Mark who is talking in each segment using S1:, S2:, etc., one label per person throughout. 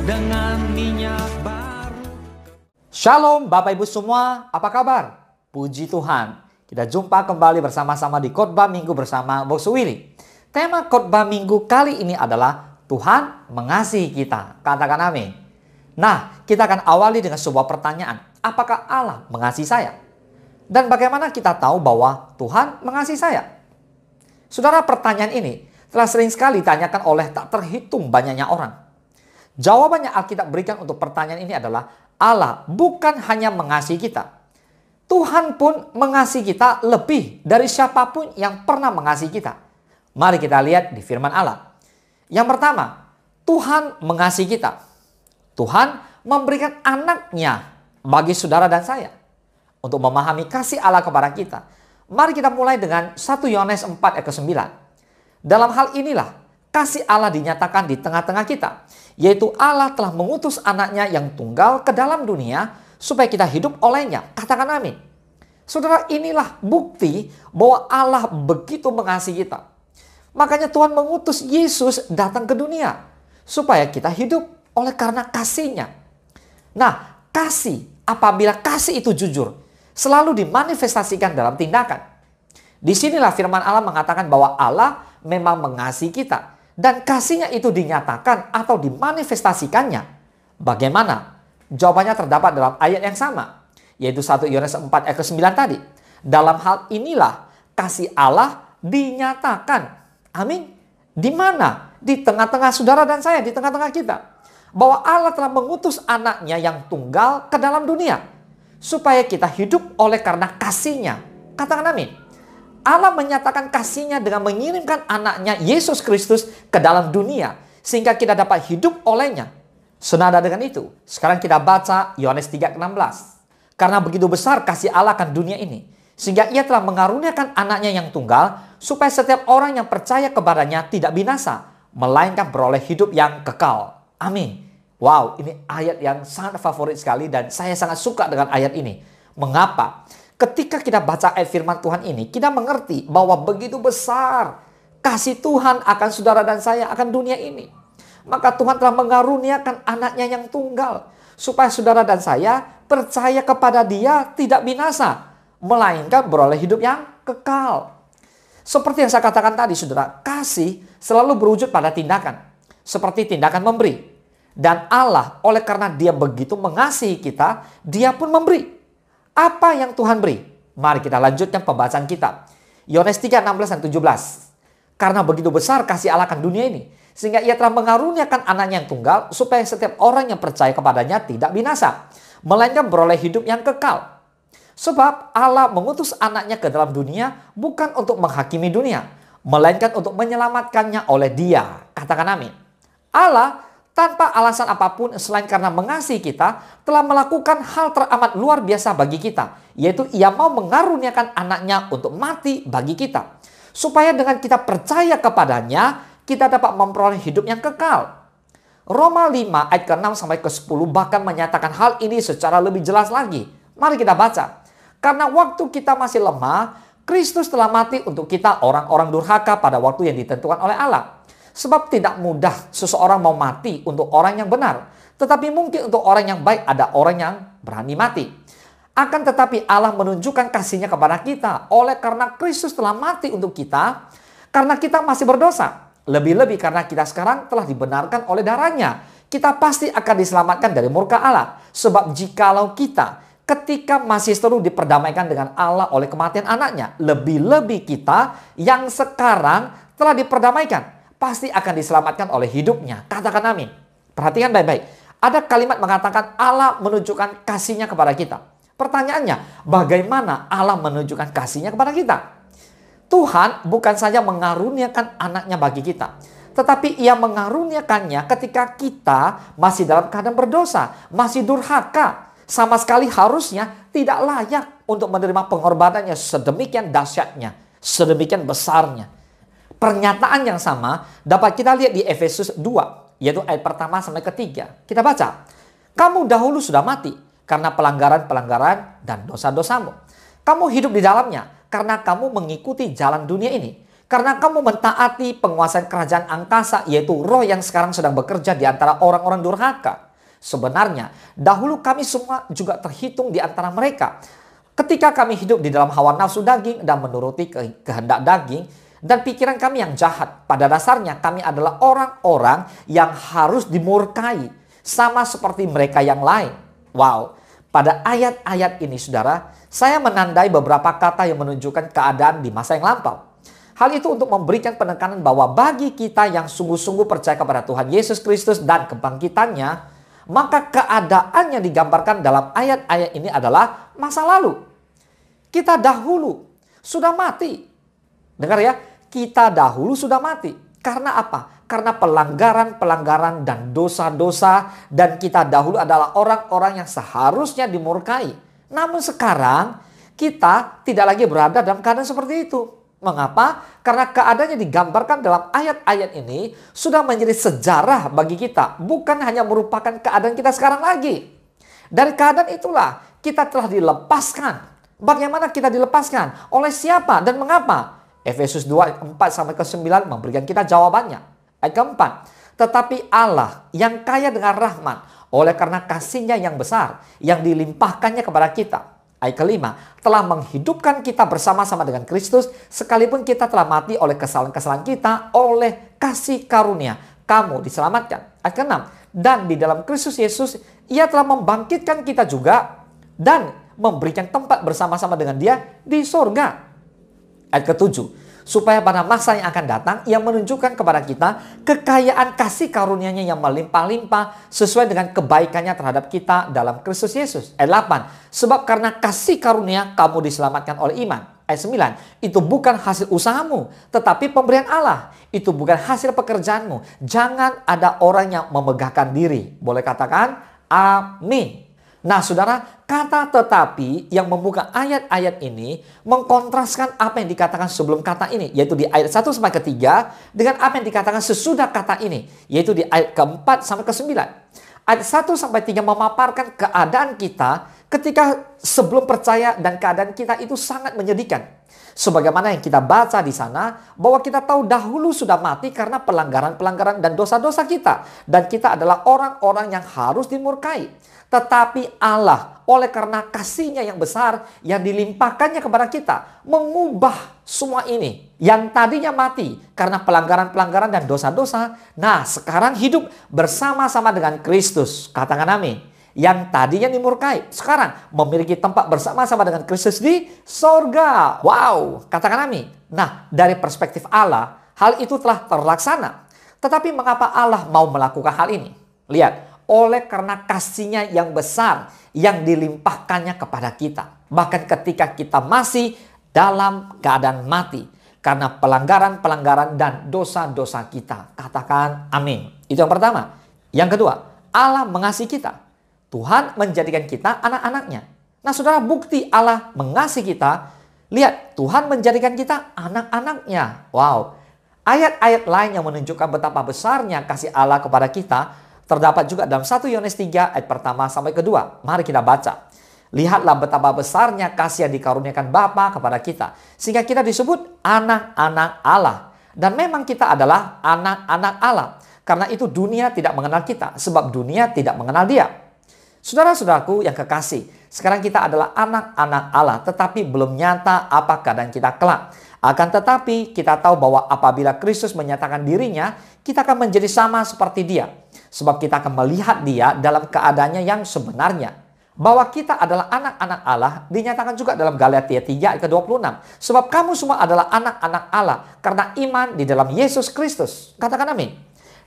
S1: dengan minyak baru.
S2: Shalom Bapak Ibu semua, apa kabar? Puji Tuhan, kita jumpa kembali bersama-sama di Khotbah Minggu bersama Bos Willy. Tema Khotbah Minggu kali ini adalah Tuhan mengasihi kita. Katakan amin. Nah, kita akan awali dengan sebuah pertanyaan. Apakah Allah mengasihi saya? Dan bagaimana kita tahu bahwa Tuhan mengasihi saya? Saudara, pertanyaan ini telah sering sekali ditanyakan oleh tak terhitung banyaknya orang. Jawabannya Alkitab berikan untuk pertanyaan ini adalah Allah bukan hanya mengasihi kita. Tuhan pun mengasihi kita lebih dari siapapun yang pernah mengasihi kita. Mari kita lihat di firman Allah. Yang pertama, Tuhan mengasihi kita. Tuhan memberikan anaknya bagi saudara dan saya. Untuk memahami kasih Allah kepada kita, mari kita mulai dengan 1 Yohanes 4 ayat ke-9. Dalam hal inilah kasih Allah dinyatakan di tengah-tengah kita, yaitu Allah telah mengutus anaknya yang tunggal ke dalam dunia supaya kita hidup olehnya. Katakan amin. Saudara, inilah bukti bahwa Allah begitu mengasihi kita. Makanya Tuhan mengutus Yesus datang ke dunia supaya kita hidup oleh karena kasih-Nya. Nah, kasih, apabila kasih itu jujur, selalu dimanifestasikan dalam tindakan. Disinilah firman Allah mengatakan bahwa Allah memang mengasihi kita. Dan kasih-Nya itu dinyatakan atau dimanifestasikannya. Bagaimana? Jawabannya terdapat dalam ayat yang sama, yaitu 1 Yohanes 4 ayat ke-9 tadi. Dalam hal inilah kasih Allah dinyatakan. Amin. Di mana? Di tengah-tengah saudara dan saya, di tengah-tengah kita. Bahwa Allah telah mengutus anaknya yang tunggal ke dalam dunia. Supaya kita hidup oleh karena kasih-Nya. Katakan amin. Allah menyatakan kasih-Nya dengan mengirimkan anaknya Yesus Kristus ke dalam dunia sehingga kita dapat hidup olehnya. Senada dengan itu, sekarang kita baca Yohanes 3:16. Karena begitu besar kasih Allah akan dunia ini, sehingga Ia telah mengaruniakan anaknya yang tunggal supaya setiap orang yang percaya kepadanya tidak binasa, melainkan beroleh hidup yang kekal. Amin. Wow, ini ayat yang sangat favorit sekali dan saya sangat suka dengan ayat ini. Mengapa? Ketika kita baca ayat firman Tuhan ini, kita mengerti bahwa begitu besar kasih Tuhan akan saudara dan saya akan dunia ini. Maka Tuhan telah mengaruniakan anaknya yang tunggal, supaya saudara dan saya percaya kepada Dia tidak binasa, melainkan beroleh hidup yang kekal. Seperti yang saya katakan tadi, saudara, kasih selalu berwujud pada tindakan. Seperti tindakan memberi. Dan Allah, oleh karena Dia begitu mengasihi kita, Dia pun memberi. Apa yang Tuhan beri? Mari kita lanjutkan pembacaan kita. Yohanes 3:16 dan 17. Karena begitu besar kasih Allah akan dunia ini, sehingga Ia telah mengaruniakan anaknya yang tunggal, supaya setiap orang yang percaya kepadanya tidak binasa, melainkan beroleh hidup yang kekal. Sebab Allah mengutus anaknya ke dalam dunia bukan untuk menghakimi dunia, melainkan untuk menyelamatkannya oleh Dia. Katakan amin. Allah tanpa alasan apapun selain karena mengasihi kita, telah melakukan hal teramat luar biasa bagi kita. Yaitu Ia mau mengaruniakan anaknya untuk mati bagi kita. Supaya dengan kita percaya kepadanya, kita dapat memperoleh hidup yang kekal. Roma 5 ayat ke-6 sampai ke-10 bahkan menyatakan hal ini secara lebih jelas lagi. Mari kita baca. Karena waktu kita masih lemah, Kristus telah mati untuk kita orang-orang durhaka pada waktu yang ditentukan oleh Allah. Sebab tidak mudah seseorang mau mati untuk orang yang benar. Tetapi mungkin untuk orang yang baik ada orang yang berani mati. Akan tetapi Allah menunjukkan kasih-Nya kepada kita. Oleh karena Kristus telah mati untuk kita. Karena kita masih berdosa. Lebih-lebih karena kita sekarang telah dibenarkan oleh darah-Nya. Kita pasti akan diselamatkan dari murka Allah. Sebab jikalau kita ketika masih seru diperdamaikan dengan Allah oleh kematian anaknya. Lebih-lebih kita yang sekarang telah diperdamaikan. Pasti akan diselamatkan oleh hidupnya. Katakan amin. Perhatikan baik-baik. Ada kalimat mengatakan Allah menunjukkan kasih-Nya kepada kita. Pertanyaannya, bagaimana Allah menunjukkan kasih-Nya kepada kita? Tuhan bukan saja mengaruniakan anaknya bagi kita. Tetapi Ia mengaruniakannya ketika kita masih dalam keadaan berdosa. Masih durhaka. Sama sekali harusnya tidak layak untuk menerima pengorbanannya sedemikian dahsyatnya. Sedemikian besarnya. Pernyataan yang sama dapat kita lihat di Efesus 2, yaitu ayat pertama sampai ketiga. Kita baca. Kamu dahulu sudah mati karena pelanggaran-pelanggaran dan dosa-dosamu. Kamu hidup di dalamnya karena kamu mengikuti jalan dunia ini. Karena kamu mentaati penguasa kerajaan angkasa, yaitu roh yang sekarang sedang bekerja di antara orang-orang durhaka. Sebenarnya, dahulu kami semua juga terhitung di antara mereka. Ketika kami hidup di dalam hawa nafsu daging dan menuruti kehendak daging dan pikiran kami yang jahat. Pada dasarnya kami adalah orang-orang yang harus dimurkai, sama seperti mereka yang lain. Wow, pada ayat-ayat ini saudara, saya menandai beberapa kata yang menunjukkan keadaan di masa yang lampau. Hal itu untuk memberikan penekanan bahwa bagi kita yang sungguh-sungguh percaya kepada Tuhan Yesus Kristus dan kebangkitannya, maka keadaan yang digambarkan dalam ayat-ayat ini adalah masa lalu. Kita dahulu sudah mati. Dengar ya, kita dahulu sudah mati. Karena apa? Karena pelanggaran-pelanggaran dan dosa-dosa, dan kita dahulu adalah orang-orang yang seharusnya dimurkai. Namun sekarang kita tidak lagi berada dalam keadaan seperti itu. Mengapa? Karena keadaannya digambarkan dalam ayat-ayat ini sudah menjadi sejarah bagi kita. Bukan hanya merupakan keadaan kita sekarang lagi. Dari keadaan itulah kita telah dilepaskan. Bagaimana kita dilepaskan? Oleh siapa dan mengapa? Efesus 2, 4-9 memberikan kita jawabannya. Ayat keempat. Tetapi Allah yang kaya dengan rahmat, oleh karena kasih-Nya yang besar, yang dilimpahkannya kepada kita. Ayat kelima, telah menghidupkan kita bersama-sama dengan Kristus, sekalipun kita telah mati oleh kesalahan-kesalahan kita, oleh kasih karunia kamu diselamatkan. Ayat keenam, dan di dalam Kristus Yesus, Ia telah membangkitkan kita juga, dan memberikan tempat bersama-sama dengan Dia di sorga. Ayat ketujuh, supaya pada masa yang akan datang, Ia menunjukkan kepada kita kekayaan kasih karunia-Nya yang melimpah-limpah sesuai dengan kebaikannya terhadap kita dalam Kristus Yesus. Ayat 8, sebab karena kasih karunia kamu diselamatkan oleh iman. Ayat 9, itu bukan hasil usahamu, tetapi pemberian Allah. Itu bukan hasil pekerjaanmu. Jangan ada orang yang memegahkan diri. Boleh katakan amin. Nah saudara, kata tetapi yang membuka ayat-ayat ini mengkontraskan apa yang dikatakan sebelum kata ini, yaitu di ayat 1-3 dengan apa yang dikatakan sesudah kata ini, yaitu di ayat ke-4 sampai ke-9. Ayat 1-3 memaparkan keadaan kita ketika sebelum percaya, dan keadaan kita itu sangat menyedihkan. Sebagaimana yang kita baca di sana, bahwa kita tahu dahulu sudah mati karena pelanggaran-pelanggaran dan dosa-dosa kita. Dan kita adalah orang-orang yang harus dimurkai. Tetapi Allah, oleh karena kasih-Nya yang besar yang dilimpahkannya kepada kita, mengubah semua ini. Yang tadinya mati karena pelanggaran-pelanggaran dan dosa-dosa, nah sekarang hidup bersama-sama dengan Kristus. Katakan amin. Yang tadinya dimurkai, sekarang memiliki tempat bersama-sama dengan Kristus di sorga. Wow, katakan amin. Nah, dari perspektif Allah, hal itu telah terlaksana. Tetapi mengapa Allah mau melakukan hal ini? Lihat, oleh karena kasih-Nya yang besar yang dilimpahkannya kepada kita. Bahkan ketika kita masih dalam keadaan mati karena pelanggaran-pelanggaran dan dosa-dosa kita. Katakan amin. Itu yang pertama. Yang kedua, Allah mengasihi kita. Tuhan menjadikan kita anak-anaknya. Nah saudara, bukti Allah mengasihi kita. Lihat, Tuhan menjadikan kita anak-anaknya. Wow. Ayat-ayat lain yang menunjukkan betapa besarnya kasih Allah kepada kita terdapat juga dalam 1 Yohanes 3 ayat pertama sampai kedua. Mari kita baca. Lihatlah betapa besarnya kasih yang dikaruniakan Bapa kepada kita, sehingga kita disebut anak-anak Allah. Dan memang kita adalah anak-anak Allah. Karena itu dunia tidak mengenal kita, sebab dunia tidak mengenal Dia. Saudara-saudaraku yang kekasih, sekarang kita adalah anak-anak Allah, tetapi belum nyata apa keadaan kita kelak. Akan tetapi kita tahu bahwa apabila Kristus menyatakan dirinya, kita akan menjadi sama seperti Dia. Sebab kita akan melihat Dia dalam keadaannya yang sebenarnya. Bahwa kita adalah anak-anak Allah dinyatakan juga dalam Galatia 3 ayat ke-26. Sebab kamu semua adalah anak-anak Allah karena iman di dalam Yesus Kristus. Katakan amin.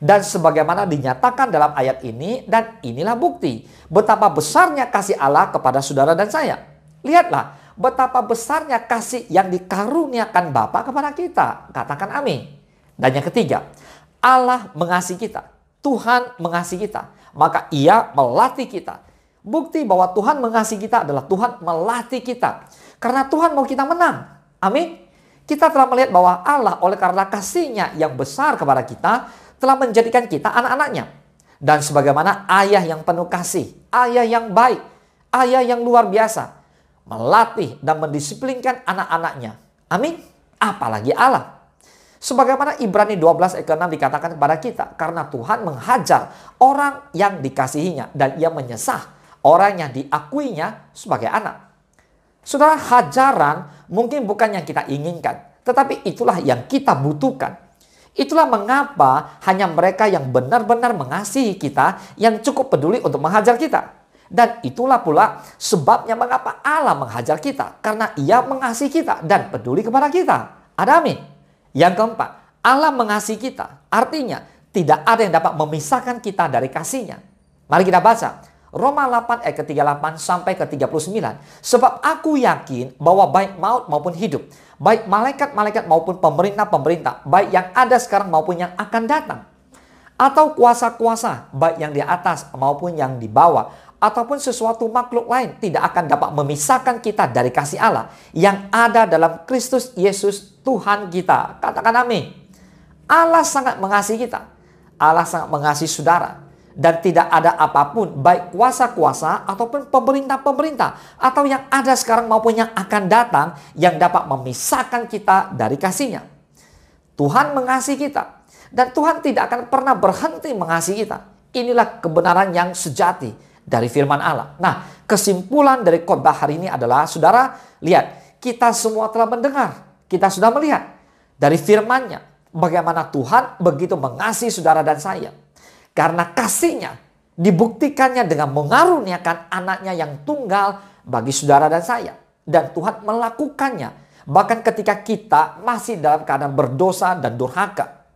S2: Dan sebagaimana dinyatakan dalam ayat ini, dan inilah bukti betapa besarnya kasih Allah kepada saudara dan saya. Lihatlah betapa besarnya kasih yang dikaruniakan Bapa kepada kita. Katakan amin. Dan yang ketiga, Allah mengasihi kita. Tuhan mengasihi kita. Maka Ia melatih kita. Bukti bahwa Tuhan mengasihi kita adalah Tuhan melatih kita. Karena Tuhan mau kita menang. Amin. Kita telah melihat bahwa Allah oleh karena kasih-Nya yang besar kepada kita telah menjadikan kita anak-anaknya. Dan sebagaimana ayah yang penuh kasih, ayah yang baik, ayah yang luar biasa, melatih dan mendisiplinkan anak-anaknya. Amin. Apalagi Allah. Sebagaimana Ibrani 12 ayat ke-6 dikatakan kepada kita, karena Tuhan menghajar orang yang dikasihinya dan ia menyesah orang yang diakuinya sebagai anak. Saudara, hajaran mungkin bukan yang kita inginkan, tetapi itulah yang kita butuhkan. Itulah mengapa hanya mereka yang benar-benar mengasihi kita yang cukup peduli untuk menghajar kita. Dan itulah pula sebabnya mengapa Allah menghajar kita, karena ia mengasihi kita dan peduli kepada kita. Ada amin. Yang keempat, Allah mengasihi kita. Artinya, tidak ada yang dapat memisahkan kita dari kasih-Nya. Mari kita baca Roma 8 ayat ke-38 sampai ke-39. Sebab aku yakin bahwa baik maut maupun hidup, baik malaikat-malaikat maupun pemerintah-pemerintah, baik yang ada sekarang maupun yang akan datang, atau kuasa-kuasa, baik yang di atas maupun yang di bawah, ataupun sesuatu makhluk lain, tidak akan dapat memisahkan kita dari kasih Allah yang ada dalam Kristus Yesus Tuhan kita. Katakan amin. Allah sangat mengasihi kita. Allah sangat mengasihi saudara. Dan tidak ada apapun, baik kuasa-kuasa ataupun pemerintah-pemerintah, atau yang ada sekarang maupun yang akan datang, yang dapat memisahkan kita dari kasih-Nya. Tuhan mengasihi kita. Dan Tuhan tidak akan pernah berhenti mengasihi kita. Inilah kebenaran yang sejati dari firman Allah. Nah, kesimpulan dari khotbah hari ini adalah, saudara, lihat, kita semua telah mendengar, kita sudah melihat dari firman-Nya bagaimana Tuhan begitu mengasihi saudara dan saya. Karena kasih-Nya dibuktikannya dengan mengaruniakan anaknya yang tunggal bagi saudara dan saya. Dan Tuhan melakukannya bahkan ketika kita masih dalam keadaan berdosa dan durhaka.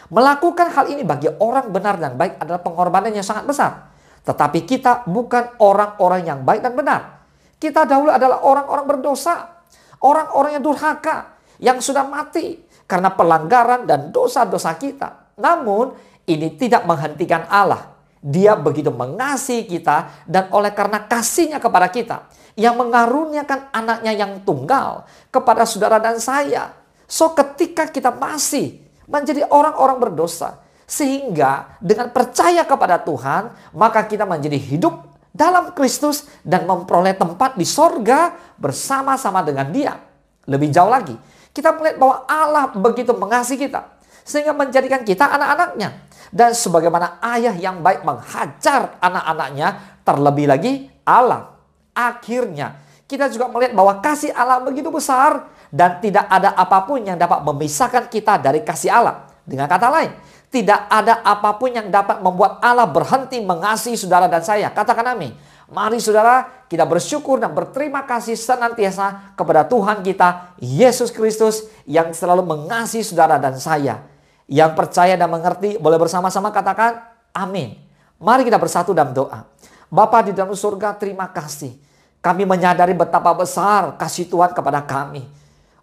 S2: Melakukan hal ini bagi orang benar dan baik adalah pengorbanan yang sangat besar. Tetapi kita bukan orang-orang yang baik dan benar. Kita dahulu adalah orang-orang berdosa. Orang-orang yang durhaka. Yang sudah mati karena pelanggaran dan dosa-dosa kita. Namun ini tidak menghentikan Allah. Dia begitu mengasihi kita dan oleh karena kasih-Nya kepada kita, yang mengaruniakan anaknya yang tunggal kepada saudara dan saya. So ketika kita masih menjadi orang-orang berdosa, sehingga dengan percaya kepada Tuhan, maka kita menjadi hidup dalam Kristus dan memperoleh tempat di sorga bersama-sama dengan Dia. Lebih jauh lagi, kita melihat bahwa Allah begitu mengasihi kita, sehingga menjadikan kita anak-anaknya. Dan sebagaimana ayah yang baik menghajar anak-anaknya, terlebih lagi Allah. Akhirnya kita juga melihat bahwa kasih Allah begitu besar dan tidak ada apapun yang dapat memisahkan kita dari kasih Allah. Dengan kata lain, tidak ada apapun yang dapat membuat Allah berhenti mengasihi saudara dan saya. Katakan amin. Mari saudara, kita bersyukur dan berterima kasih senantiasa kepada Tuhan kita, Yesus Kristus, yang selalu mengasihi saudara dan saya. Yang percaya dan mengerti boleh bersama-sama katakan amin. Mari kita bersatu dalam doa. Bapa di dalam surga, terima kasih. Kami menyadari betapa besar kasih Tuhan kepada kami.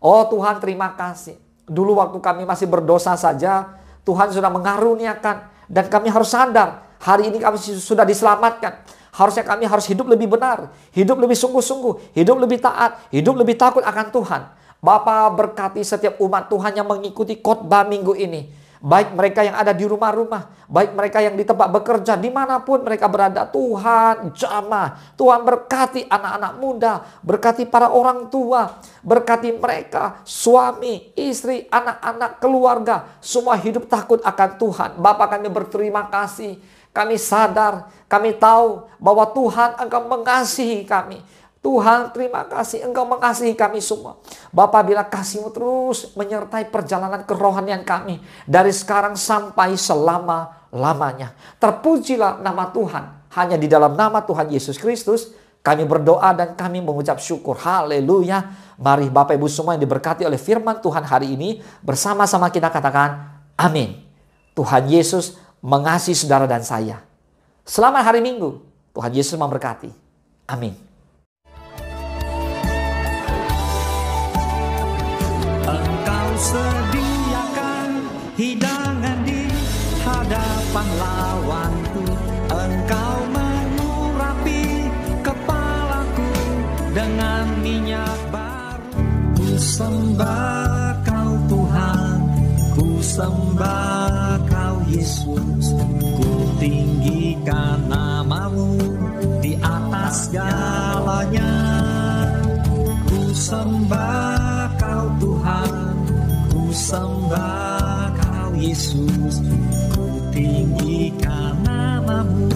S2: Oh Tuhan, terima kasih. Dulu waktu kami masih berdosa saja, Tuhan sudah mengaruniakan. Dan kami harus sadar, hari ini kami sudah diselamatkan. Harusnya kami harus hidup lebih benar, hidup lebih sungguh-sungguh, hidup lebih taat, hidup lebih takut akan Tuhan. Bapa, berkati setiap umat Tuhan yang mengikuti khotbah minggu ini. Baik mereka yang ada di rumah-rumah, baik mereka yang di tempat bekerja, dimanapun mereka berada. Tuhan jamah, Tuhan berkati anak-anak muda, berkati para orang tua, berkati mereka, suami, istri, anak-anak, keluarga, semua hidup takut akan Tuhan. Bapa, kami berterima kasih, kami sadar, kami tahu bahwa Tuhan Engkau mengasihi kami. Tuhan, terima kasih Engkau mengasihi kami semua. Bapa, bila kasih-Mu terus menyertai perjalanan kerohanian kami dari sekarang sampai selama-lamanya. Terpujilah nama Tuhan. Hanya di dalam nama Tuhan Yesus Kristus kami berdoa dan kami mengucap syukur. Haleluya. Mari Bapak Ibu semua yang diberkati oleh firman Tuhan hari ini, bersama-sama kita katakan amin. Tuhan Yesus mengasihi saudara dan saya. Selamat hari Minggu. Tuhan Yesus memberkati. Amin.
S1: Sediakan hidangan di hadapan lawanku. Engkau mengurapi kepalaku dengan minyak baru. Ku sembah Kau Tuhan, ku sembah Kau Yesus. Ku tinggikan nama-Mu di atas segalanya. Ku sembah Kau Tuhan, sembah Kau Yesus, ku tinggikan namamu.